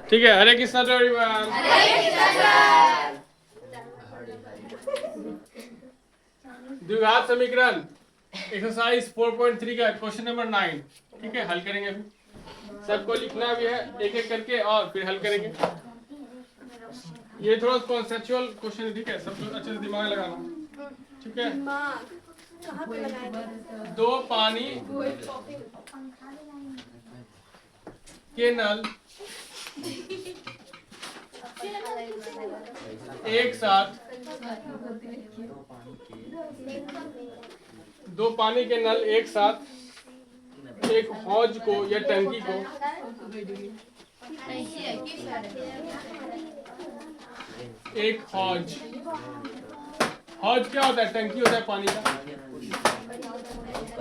ठीक है, हरे Krishna to everyone. द्विघात समीकरण एक्सरसाइज 4.3 का क्वेश्चन नंबर 9। ठीक है, हल करेंगे अभी। सबको लिखना भी है एक एक करके और फिर हल करेंगे। ये थोड़ा कॉन्सेप्चुअल क्वेश्चन है, ठीक है, सबको अच्छे से दिमाग लगाना। ठीक है, दो पानी के नल एक साथ, दो पानी के नल एक साथ एक हौज को या टंकी को एक हौज, हौज क्या होता है? टंकी होता है पानी का।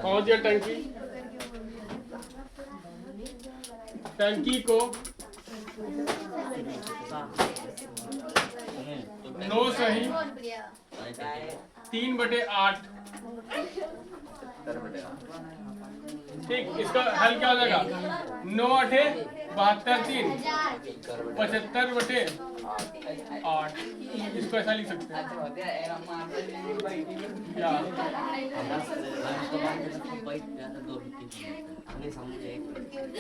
हौज या टंकी, टंकी को 9 सही 3/8। ठीक, इसका हल क्या हो जाएगा? 9 8 72 3 75/8। इसको ऐसा लिख सकते हैं क्या?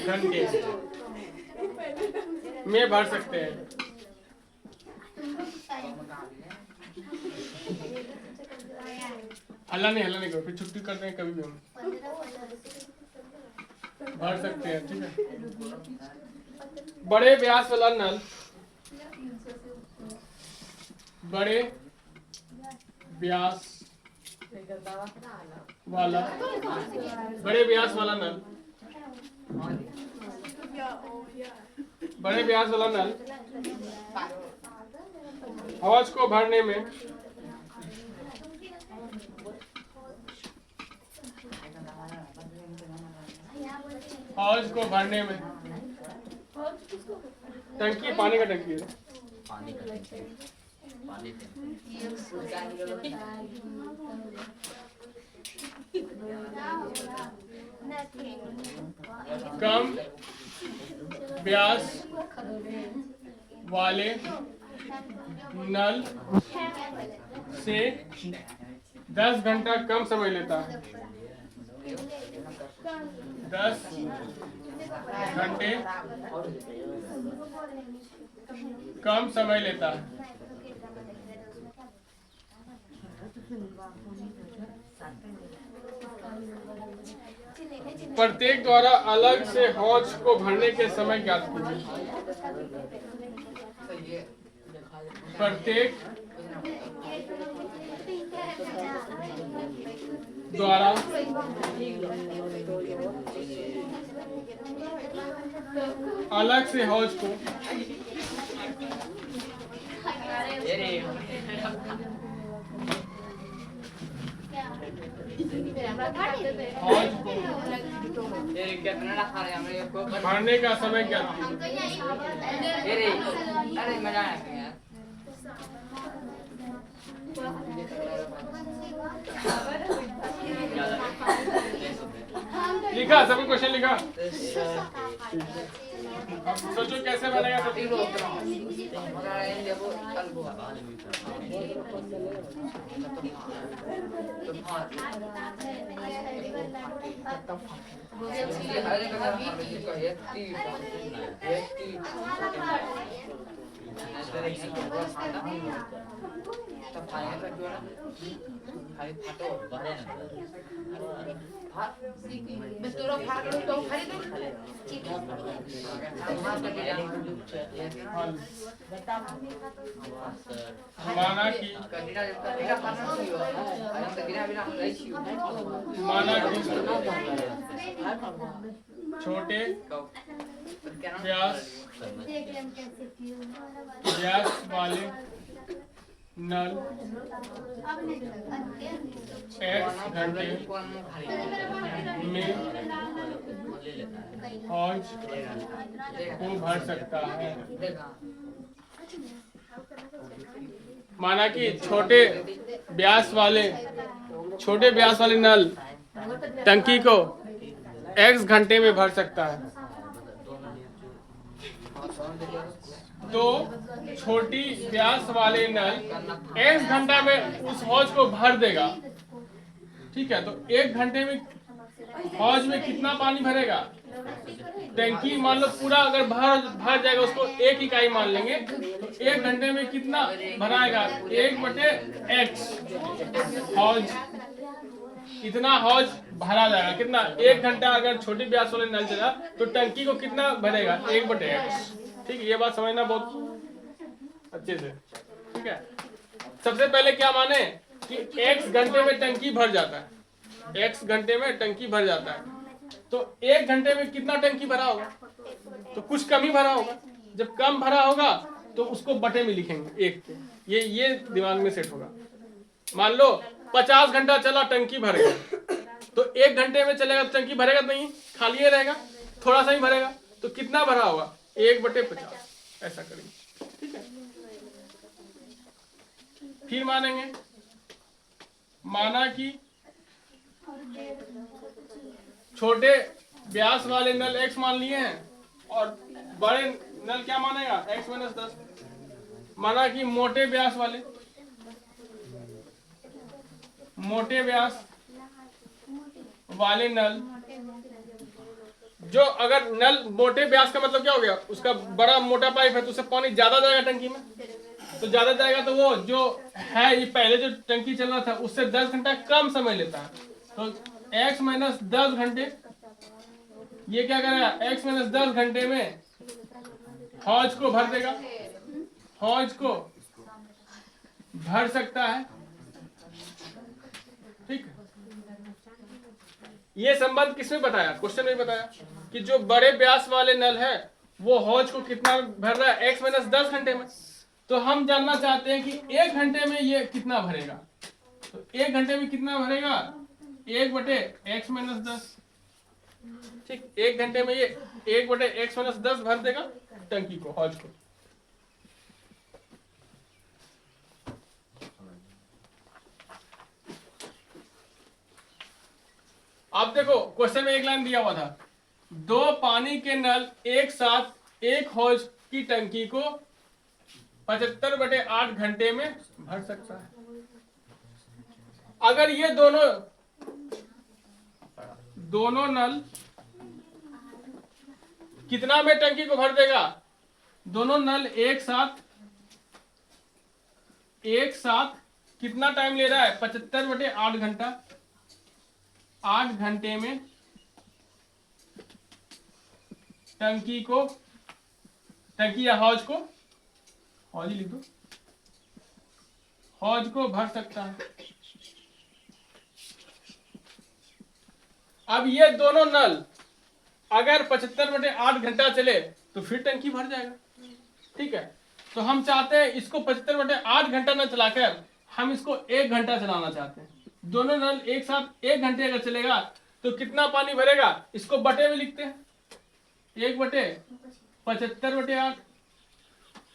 घंटे में भर सकते हैं। हल्ला नहीं करो, फिर छुट्टी करते हैं कभी भी हम भर सकते हैं। ठीक है, बड़े व्यास वाला नल, बड़े व्यास वाला, बड़े व्यास वाला नल, बड़े व्यास वाला नल हौज को भरने में हौज को भरने में, टंकी पानी का टंकी है, कम व्यास वाले नल से 10 घंटा कम समय लेता है। 10 घंटे कम समय लेता है। प्रत्येक द्वारा अलग से हौज को भरने के समय ज्ञात कीजिए। प्रत्येक द्वारा अलग से हौज को भरने का समय क्या? लिखा, सभी क्वेश्चन लिखा। सोचो कैसे बनेगा। माना कि छोटे व्यास वाले नल X घंटे में हौज को भर सकता है। माना कि छोटे व्यास वाले नल टंकी को X घंटे में भर सकता है। तो छोटी व्यास वाले नल x घंटा में उस हौज को भर देगा। ठीक है, तो 1 घंटे में हौज में कितना पानी भरेगा? टंकी मान लो पूरा अगर भर जाएगा, उसको 1 इकाई मान लेंगे, तो 1 घंटे में कितना भराएगा? 1/x हौज, इतना हौज भरा जाएगा। कितना? 1 घंटा अगर छोटी व्यास वाले नल चला तो टंकी को कितना भरेगा? 1/x। ठीक है, ये बात समझना बहुत अच्छे से। ठीक है, सबसे पहले क्या माने कि x घंटे में टंकी भर जाता है, x घंटे में टंकी भर जाता है, तो 1 घंटे में कितना टंकी भरा होगा? तो कुछ कम ही भरा होगा। जब कम भरा होगा तो उसको बटे में लिखेंगे 1 के, ये दिमाग में सेट होगा। मान लो 50 घंटा चला, टंकी भर गया, तो 1 घंटे में चलेगा तो टंकी भरेगा नहीं, खाली रहेगा, थोड़ा सा ही भरेगा, तो कितना भरा होगा? 1/50, ऐसा करेंगे। ठीक है, फिर मानेंगे, माना कि छोटे व्यास वाले नल x मान लिए हैं और बड़े नल क्या मानेगा? x - 10। माना कि मोटे व्यास वाले नल, जो अगर नल मोटे व्यास का मतलब क्या हो गया? उसका बड़ा मोटा पाइप है तो उससे पानी ज्यादा जाएगा टंकी में, तो ज्यादा जाएगा तो वो जो है, ये पहले जो टंकी चल रहा था उससे 10 घंटा कम समय लेता है, तो x - 10 घंटे, ये क्या करेगा? x - 10 घंटे में हौज को भर देगा, हौज को भर सकता है। ठीक, ये संबंध किसमें बताया? क्वेश्चन में बताया कि जो बड़े व्यास वाले नल है वो हौज को कितना भर रहा है? x - 10 घंटे में। तो हम जानना चाहते हैं कि 1 घंटे में ये कितना भरेगा, तो 1 घंटे में कितना भरेगा? 1/x - 10। ठीक, 1 घंटे में ये 1/x - 10 भर देगा टंकी को, हौज को। अब देखो, क्वेश्चन में एक लाइन दिया हुआ था, 2 पानी के नल एक साथ एक हौज की टंकी को 75/8 घंटे में भर सकता है। अगर ये दोनों नल कितना में टंकी को भर देगा? दोनों नल एक साथ कितना टाइम ले रहा है? 75/8 घंटा। 8 घंटे में टंकी या हौज को, हौज ही लिख दो, हौज को भर सकता है। अब ये दोनों नल अगर 75/8 घंटा चले तो फिर टंकी भर जाएगा। ठीक है, तो हम चाहते हैं इसको 75/8 घंटा न चलाकर हम इसको 1 घंटा चलाना चाहते हैं। दोनों नल एक साथ 1 घंटे अगर चलेगा तो कितना पानी भरेगा? इसको बटे में लिखते हैं, 1/75/8।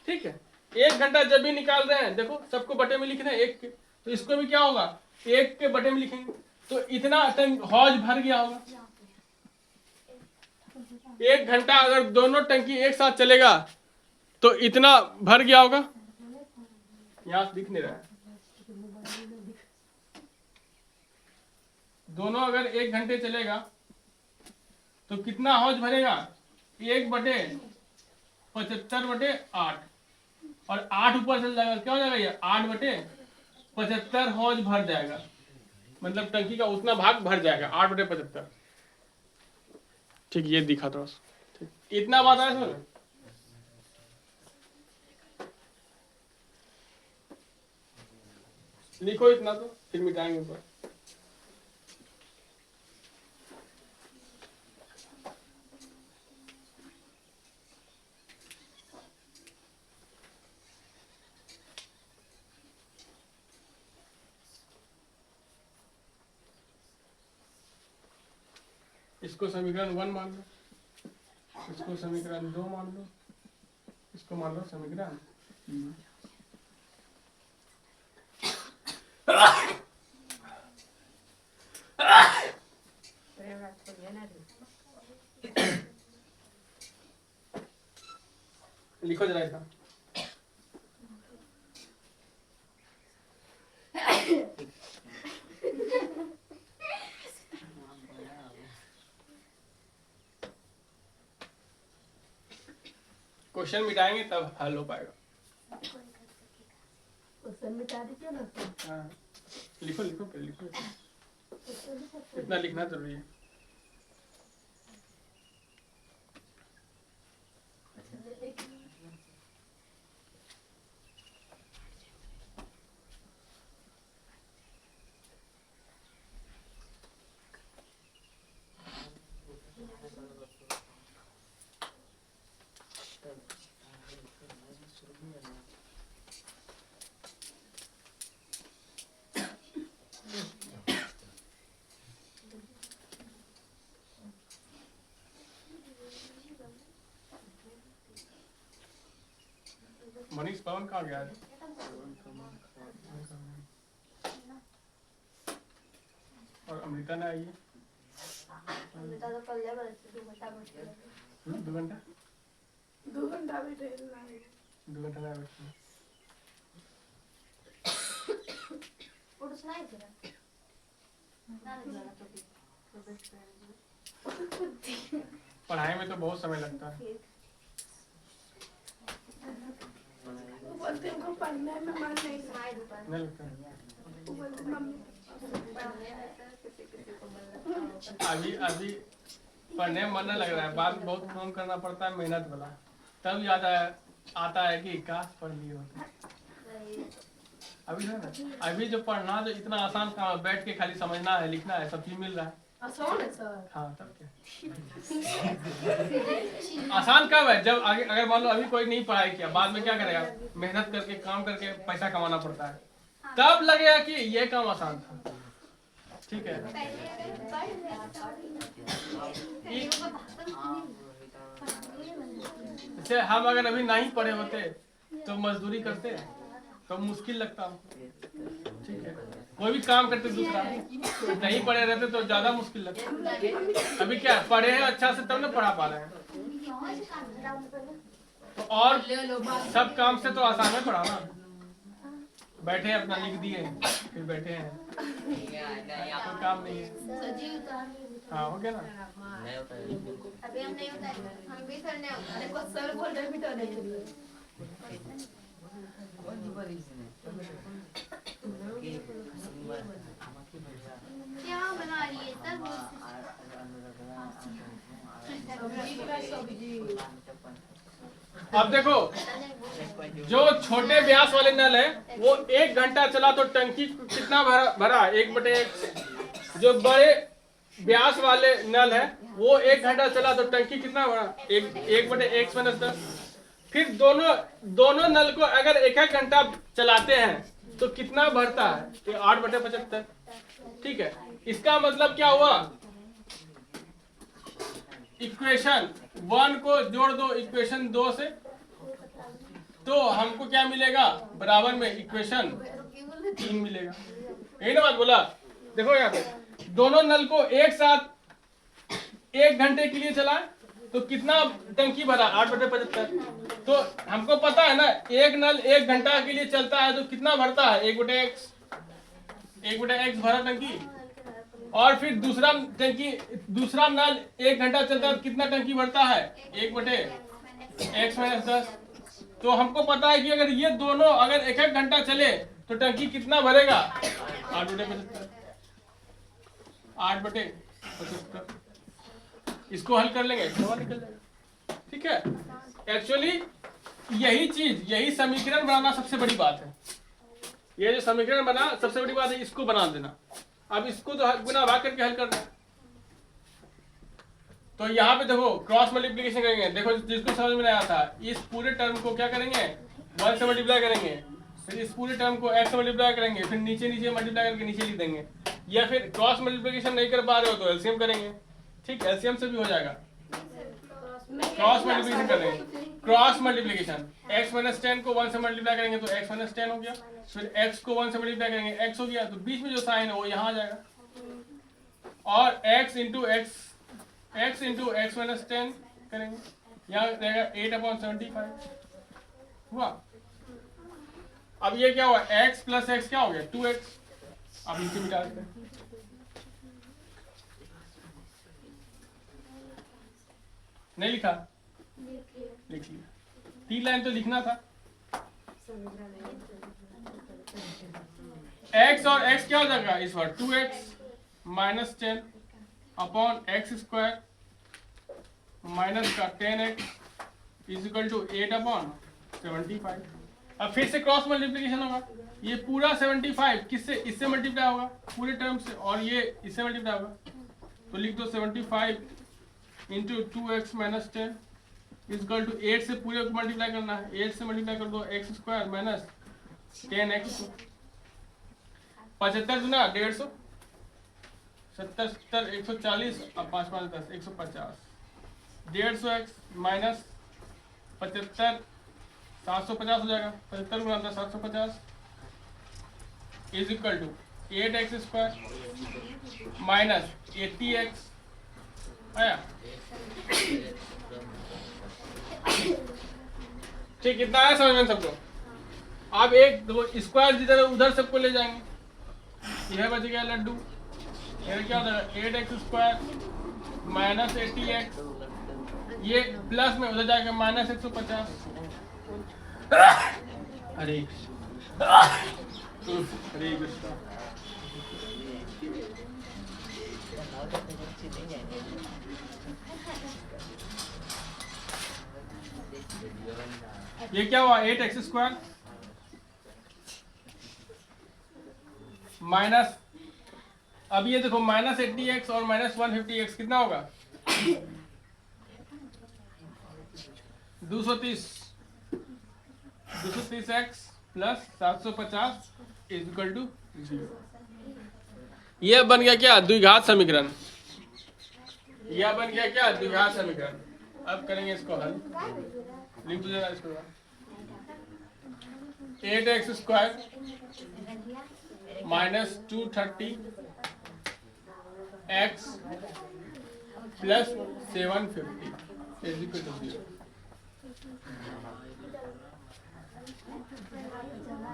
ठीक है, 1 घंटा जब भी निकाल रहे हैं, देखो सबको बटे में लिख रहे हैं 1 के, तो इसको भी क्या होगा? 1 के बटे में लिखेंगे, तो इतना हौज भर गया होगा। 1 घंटा अगर दोनों टंकी एक साथ चलेगा तो इतना भर गया होगा। यहां दिख नहीं रहा है, दोनों अगर 1 घंटे चलेगा तो कितना हौज भरेगा? 1/75/8, और 8 ऊपर चल जाएगा, क्या हो जाएगा? ये 8/75 हौज भर जाएगा, मतलब टंकी का उतना भाग भर जाएगा, 8/75। ठीक, ये दिखा था, इतना बात है सर। लिखो इतना, तो फिर मिटाएंगे ऊपर। इसको समीकरण 1 मान लो, इसको समीकरण 2 मान लो, इसको मान लो समीकरण 3। लिखो जरा इसका। क्वेश्चन मिटाएंगे तब हल हो पाएगा। क्वेश्चन मिटा दीजिए ना। हाँ लिखो लिखो पहले लिखो, इतना लिखना जरूरी है। मनीष पवन कहाँ गया है? और अमृता ने आई है? अमृता तो कल जाए बस 2 घंटा बैठे। 2 घंटा? 2 घंटा बैठे ना। 2 घंटा ना बैठे। फोटो सुनाई तेरा? ना लगा तो पढ़ाई में तो बहुत समय लगता है। बोलते हैं को पढ़ने में मन नहीं लगता है। अभी पढ़ने में मन नहीं लग रहा है, बाद में बहुत काम करना पड़ता है मेहनत वाला, तब याद आता है कि काश पढ़ लिए होते। अभी है ना, अभी जो पढ़ना जो इतना आसान काम है, बैठ के खाली समझना है, लिखना है, सब चीज मिल रहा है। आसान है सर। हाँ तब क्या आसान कब है? जब आगे अगर मान लो अभी कोई नहीं पढ़ाई किया, बाद में क्या करेगा? मेहनत करके काम करके पैसा कमाना पड़ता है, तब लगेगा कि ये काम आसान था। ठीक है, जैसे हम अगर अभी नहीं पढ़े होते तो मजदूरी करते तो मुश्किल लगता हमको। ठीक है, कोई भी काम करते दूसरा, नहीं पढ़े रहते तो ज्यादा मुश्किल लगता। अभी क्या पढ़े हैं अच्छा से तब ना पढ़ा पा रहे हैं, तो और सब काम से तो आसान है पढ़ाना। बैठे अपना लिख दिए फिर बैठे हैं, कोई काम नहीं है। हाँ हो गया ना। अभी हम नहीं उतारे, हम भी सर ने उतारे, बस सर बोल रहे भी तो नहीं। क्या बना रही है सर? अब देखो, जो छोटे व्यास वाले नल है वो 1 घंटा चला तो टंकी कितना भरा 1/x। जो बड़े व्यास वाले नल है वो 1 घंटा चला तो टंकी कितना भरा 1/x-10। फिर दोनों नल को अगर 1-1 घंटा चलाते हैं तो कितना भरता है? 8/75। ठीक है, इसका मतलब क्या हुआ? इक्वेशन 1 को जोड़ दो इक्वेशन 2 से, तो हमको क्या मिलेगा? बराबर में इक्वेशन 3 मिलेगा। यही ना बात बोला? देखो यहाँ पे दोनों नल को एक साथ 1 घंटे के लिए चला तो कितना टंकी भरा? 8/75। तो हमको पता है ना, एक नल 1 घंटा के लिए चलता है तो कितना भरता है? 1/x भरा टंकी। और फिर दूसरा नल 1 घंटा चलता है तो कितना टंकी भरता है? 1/x-10। तो हमको पता है कि अगर ये दोनों अगर 1-1 घंटा चले तो टंकी कितना भरेगा? 8/75। 8/75। इसको हल कर लेंगे, जवाब निकल जाएगा। ठीक है, एक्चुअली यही समीकरण बनाना सबसे बड़ी बात है। ये जो समीकरण बना सबसे बड़ी बात है, इसको बना देना। अब इसको तो गुना भाग करके हल करना है। तो यहाँ पे देखो क्रॉस मल्टीप्लिकेशन करेंगे। देखो जिसको समझ में नहीं आता, इस पूरे टर्म को क्या करेंगे? 1 से मल्टीप्लाई करेंगे, फिर इस पूरे टर्म को x से मल्टीप्लाई करेंगे, फिर नीचे मल्टीप्लाई करके नीचे लिख देंगे। या फिर क्रॉस मल्टीप्लिकेशन नहीं कर पा रहे हो तो एलसीएम करेंगे। ठीक, एलसीएम से भी हो जाएगा। क्रॉस मल्टीप्लिकेशन करेंगे, क्रॉस मल्टीप्लिकेशन x-10 को 1 से मल्टीप्लाई करेंगे तो x-10 हो गया, फिर x को 1 से मल्टीप्लाई करेंगे x हो गया, तो बीच में जो साइन है वो यहाँ आ जाएगा। और x इंटू x-10 करेंगे, यहाँ रहेगा 8/75। हुआ। अब ये क्या हुआ, x प्लस एक्स क्या हो गया 2x। अब इसे मिटा देते हैं। नहीं लिखा, लिख लिया। 3 लाइन तो लिखना था। x और x क्या हो जाएगा इस बार 2x minus 10 upon x square minus का 10x is equal to 8 upon 75। अब फिर से क्रॉस मल्टीप्लीकेशन होगा। ये पूरा 75 किससे, इससे मल्टीप्लाई होगा पूरे टर्म से, और ये इससे मल्टीप्लाई होगा। तो लिख दो 75 into 2x minus 10 is equal to 8 से पूरे को मल्टीप्लाई करना है। 8 से मल्टीप्लाई कर दो एक्स स्क्वायर माइनस 10x। 75 गुना 150, 70 70 140 और 5 5 10 150। 150x माइनस 75 750 हो जाएगा। 75 गुना 10 750 is equal to 8x square minus 80x आया। ठीक, कितना आया समझ में सबको। आप एक दो स्क्वायर जिधर उधर सबको ले जाएंगे, यह बच गया लड्डू। ये क्या होता है 8x स्क्वायर माइनस 80x, ये प्लस में उधर जाएगा माइनस 150। हरे हरे कृष्णा। ये क्या हुआ 8x स्क्वायर माइनस, अब ये देखो माइनस 80x और माइनस 150x कितना होगा 230x plus 750 is equal to 0। यह बन गया क्या द्विघात समीकरण। यह बन गया क्या द्विघात समीकरण। अब करेंगे इसको हल। लिख दो जरा इसको। 8x square minus 230x plus 750 is equal to 0।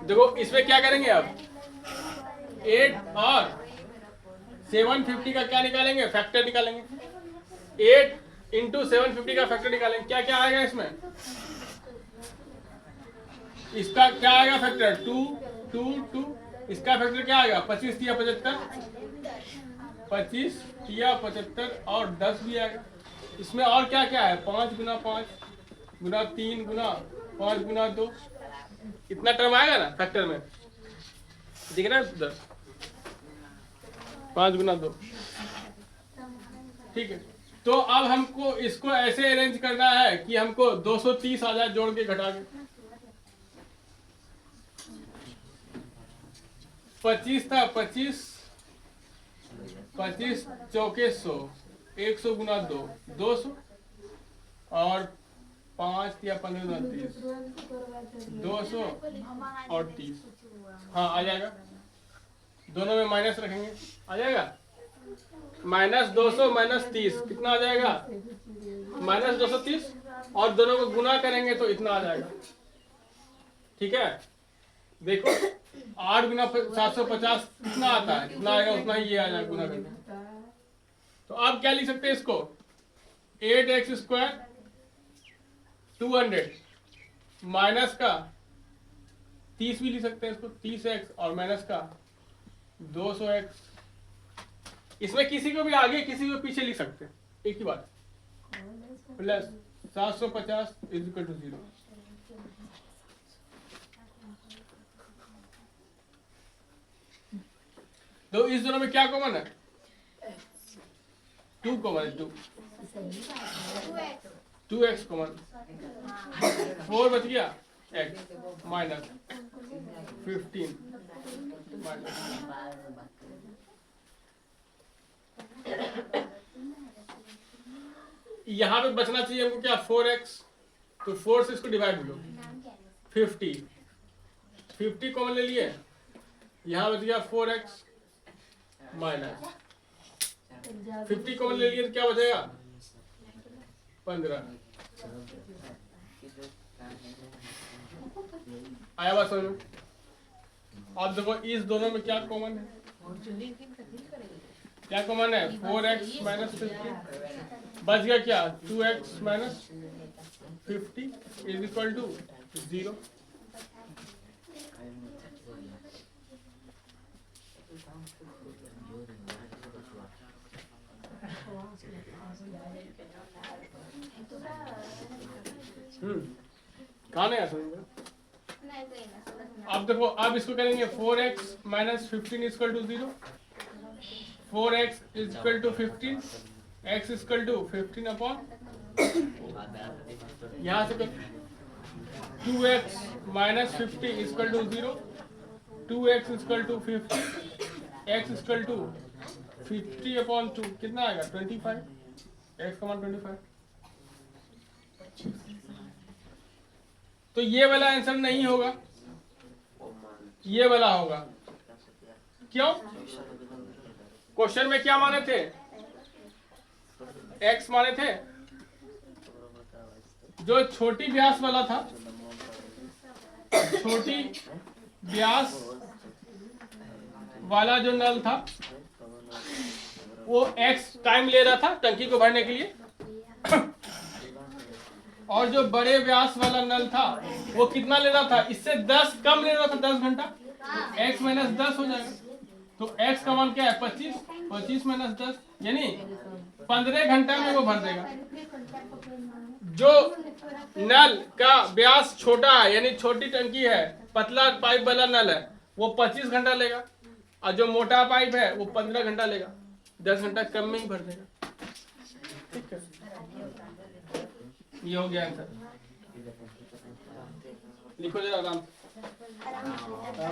देखो इसमें क्या करेंगे अब 8 और 750 का क्या निकालेंगे, फैक्टर निकालेंगे। 8 इंटू 750 का फैक्टर निकालेंगे। क्या क्या आएगा इसमें, इसका क्या आएगा फैक्टर 2 2 2, इसका फैक्टर क्या आएगा 25 या 75, 25 या 75 और 10 भी आएगा। इसमें और क्या क्या है 5 गुना 5 गुना 3 गुना 5 गुना 2, इतना टर्म आएगा ना फैक्टर में, दिख रहा है उधर 5 गुना 2। ठीक है, तो अब हमको इसको ऐसे अरेंज करना है कि हमको 230 आ जाए जोड़ के घटा के। 25 था 25 25 चौके 100, 100 गुना 2 200 और 5 या 15 गुना 30 200 और 30। हाँ आ जाएगा, दोनों में माइनस रखेंगे आ जाएगा। माइनस 200 माइनस 30 कितना आ जाएगा माइनस 230, और दोनों को गुना करेंगे तो इतना आ जाएगा। ठीक है, देखो 8 गुना 750 कितना आता है, कितना आएगा उतना ही ये आ जाएगा गुना करके। तो आप क्या लिख सकते हैं इसको 8x स्क्वायर 200 माइनस का 30 भी लिख सकते हैं इसको 30x और माइनस का 200x। इसमें किसी को भी आगे किसी को पीछे लिख सकते हैं, एक ही बात। Plus 750 is equal to 0। तो इस दोनों में क्या कॉमन है 2 कॉमन है 2x कॉमन, 4 बच गया x माइनस 15 यहाँ पे बचना चाहिए हमको क्या 4x, तो 4 से इसको डिवाइड लो 50 कॉमन ले लिए, यहाँ बच गया 4x माइनस 50 कॉमन ले लिए तो क्या बचेगा 15। आया बात समझ में? अब देखो इस दोनों में क्या कॉमन है? क्या कॉमन है? 4x माइनस 50 बच गया क्या? 2x minus 50 is equal to 0। कहाँ नहीं आ समझ में? नहीं तो ना समझ में। अब देखो अब इसको करेंगे 4x minus 15 equal to 0। 4x is equal to 15, x equal to 15 upon यहाँ से करो 2x minus 50 equal to 0, 2x equal to 50, x equal to 50 upon 2 कितना आएगा? 25, x का मान 25। तो ये वाला आंसर नहीं होगा, ये वाला होगा। क्यों? क्वेश्चन में क्या माने थे? x माने थे। जो छोटी व्यास वाला था, छोटी व्यास वाला जो नल था वो x टाइम ले रहा था टंकी को भरने के लिए, और जो बड़े व्यास वाला नल था वो कितना ले रहा था? इससे 10 कम ले रहा था, 10 घंटा। x माइनस 10 हो जाएगा, तो x का मान क्या है? 25, 25 माइनस 10 यानी 15 घंटा में वो भर देगा। जो नल का व्यास छोटा है यानी छोटी टंकी है, पतला पाइप वाला नल है, वो 25 घंटा लेगा, और जो मोटा पाइप है वो 15 घंटा लेगा, 10 घंटा कम में ही भर देगा। ठीक है, ये हो गया आंसर। लिखो जरा आराम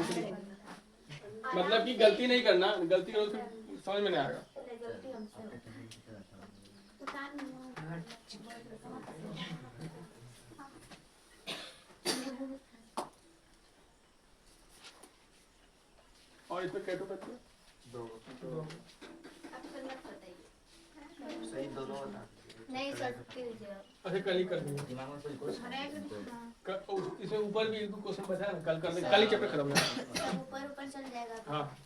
से लिखो। मतलब कि गलती नहीं करना, गलती करो तो समझ में नहीं आएगा। और इसमें कैटो करते हैं? सही दोनों होता। नहीं सर, अच्छा कल ही कर देंगे। इसमें ऊपर भी एक दो क्वेश्चन बचा है ना, कल कर देंगे, कल ही चैप्टर खत्म है। ऊपर ऊपर चल जाएगा। हाँ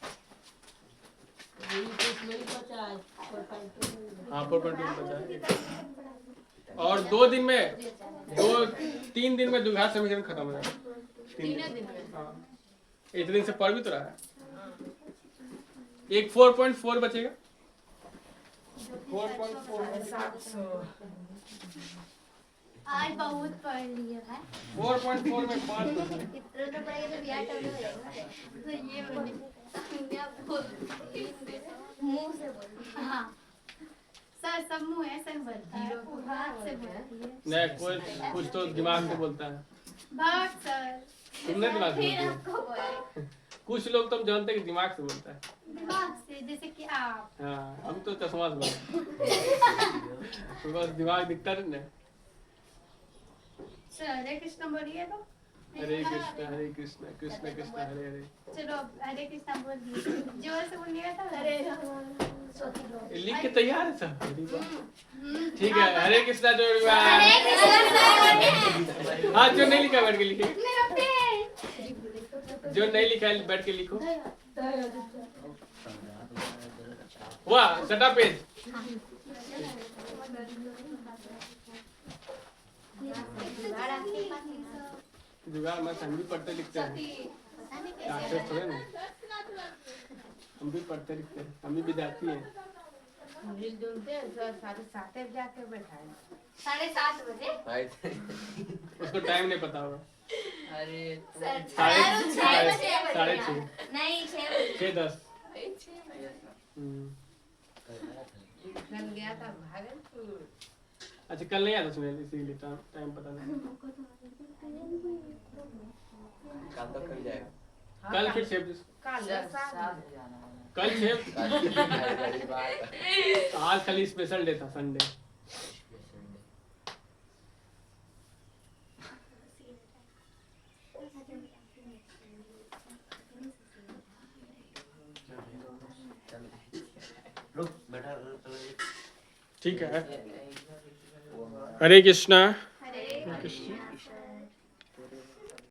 हाँ 4.2 बचा है। और 2 दिन में 3 दिन में द्विघात समीकरण खत्म हो जाएगा। 3 दिन में। हाँ इतने दिन से पढ़ भी तो रहा है। एक 4.4 बचेगा। 4.4 आज बहुत पढ़ लिए है। 4.4 में 5 इतना तो पढ़ेगा तो बियाह टर्म हो जाएगा। तो ये मुंह से बोल। हाँ सर, सब मुंह ऐसे बोलता है, हाथ से बोलती है। नहीं, कोई कुछ तो दिमाग से बोलता है। भाग सर, तुमने दिमाग से फिर बोलती आपको बोले। कुछ लोग तुम जानते हैं कि दिमाग से बोलता है। दिमाग से, जैसे कि आप। हाँ हम तो चश्मा से बोलते हैं। बस दिमाग दिखता नहीं ना। सर हरे कृष्ण बोलिए तो। हरे कृष्ण कृष्ण कृष्ण हरे हरे। चलो हरे कृष्ण बोल दिए, जोर से बोलिएगा तो हरे राम। लिख के तैयार है सब। ठीक है, हरे कृष्णा जो हरे कृष्ण। हाँ जो नहीं लिखा बैठ के लिखे, मेरा पेट। जो नहीं लिखा है बैठ के लिखो। वाह सटा पेज। जुगाड़ मत, हम भी पढ़ते लिखते हैं, डॉक्टर थोड़े ना। हम भी पढ़ते लिखते हैं, हम भी विद्यार्थी हैं। 7:30 बजे। उसको टाइम नहीं पता होगा। अरे सर साढ़े 6 नहीं 6 बजे। 6:10। गया था भागलपुर। अच्छा कल नहीं आता सुनील, इसीलिए टाइम पता नहीं। कल तक कर जाएगा। कल फिर 6 कल 6। आज खाली स्पेशल डे था, संडे। ठीक है, हरे कृष्णा। हरे कृष्ण।